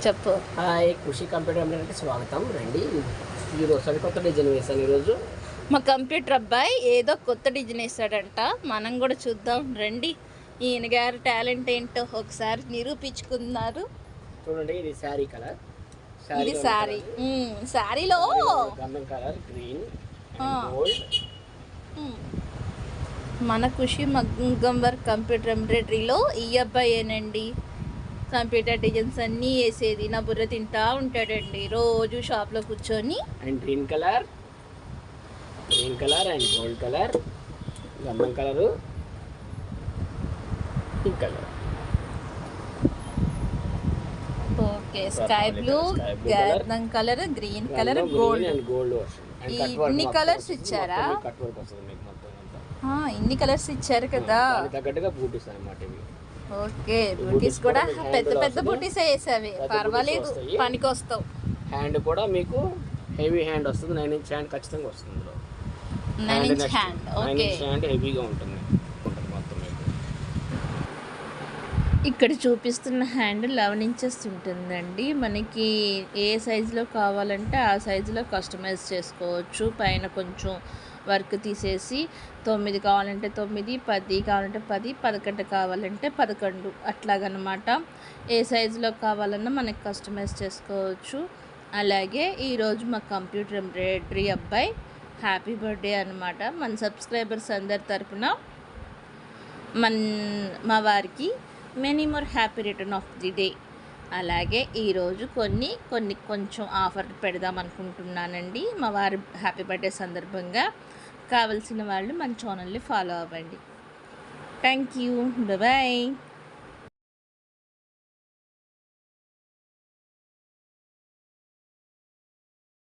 చెప్పు. హాయ్, ఖుషి కంప్యూటర్ ఎంబ్రాయిడరీకి స్వాగతం. రండి, ఈరోజు సరికొత్త డిజైన్ వేసాను. ఈరోజు మా కంప్యూటర్ అబ్బాయి ఏదో కొత్త డిజైన్ వేస్తాడంట, మనం కూడా చూద్దాం రండి. ఈయన గారు టాలెంట్ ఏంటో ఒకసారి నిరూపించుకున్నారు. చూడండి, ఇది శారీ కలర్. ఇది శారీ, శారీలో గంధం కలర్, గ్రీన్, గోల్డ్. మన ఖుషి మగ్గం వర్క్ కంప్యూటర్ ఎంబ్రాయిడరీలో ఈ అబ్బాయేనండి కంప్యూటర్ డిజైన్స్ అన్నీ వేసేది. నా బుర్ర తింటా ఉంటాడండి రోజు షాప్లో కూర్చొని. And green colour and gold colour, గంధం colour, pink colour, okay, sky blue, గంధం కలర్, గ్రీన్ కలర్, గోల్డ్. ఇన్ని కలర్స్ ఇచ్చారా? ఇన్ని కలర్స్ ఇచ్చారు కదా. తగ్గట్టుగా బూటీస్ అన్నమాట ఇవి. ఓకే, బూటీస్ కూడా పెద్ద పెద్ద బూటీస్ వేసావి, పర్వాలేదు, పనికి వస్తావు. హ్యాండ్ కూడా మీకు హెవీ హ్యాండ్ వస్తుంది, 9 ఇంచ్ హ్యాండ్ ఖచ్చితంగా వస్తుంది. 9 ఇంచ్ హ్యాండ్, ఓకే, హ్యాండ్ హెవీగా ఉంటుంది మొత్తం. ఇక్కడ చూపిస్తున్న హ్యాండ్ 11 ఇంచెస్ ఉంటుందండి. మనకి ఏ సైజులో కావాలంటే ఆ సైజులో కస్టమైజ్ చేసుకోవచ్చు. పైన కొంచెం వర్క్ తీసేసి 9 కావాలంటే 9, 10 కావాలంటే 10, 11 కావాలంటే 11 అట్లాగనమాట. ఏ సైజులో కావాలన్నా మనకి కస్టమైజ్ చేసుకోవచ్చు. అలాగే ఈరోజు మా కంప్యూటర్ ఎంబ్రాయిడరీ అబ్బాయి హ్యాపీ బర్త్డే అనమాట. మన సబ్స్క్రైబర్స్ అందరి తరపున మా వారికి many more happy return of the day. అలాగే ఈరోజు కొంచెం ఆఫర్ పెడదాం అనుకుంటున్నానండి. మా వారి హ్యాపీ బర్త్డే సందర్భంగా కావలసిన వాళ్ళు మన ఛానల్ని ఫాలో అవ్వండి. Thank you, bye.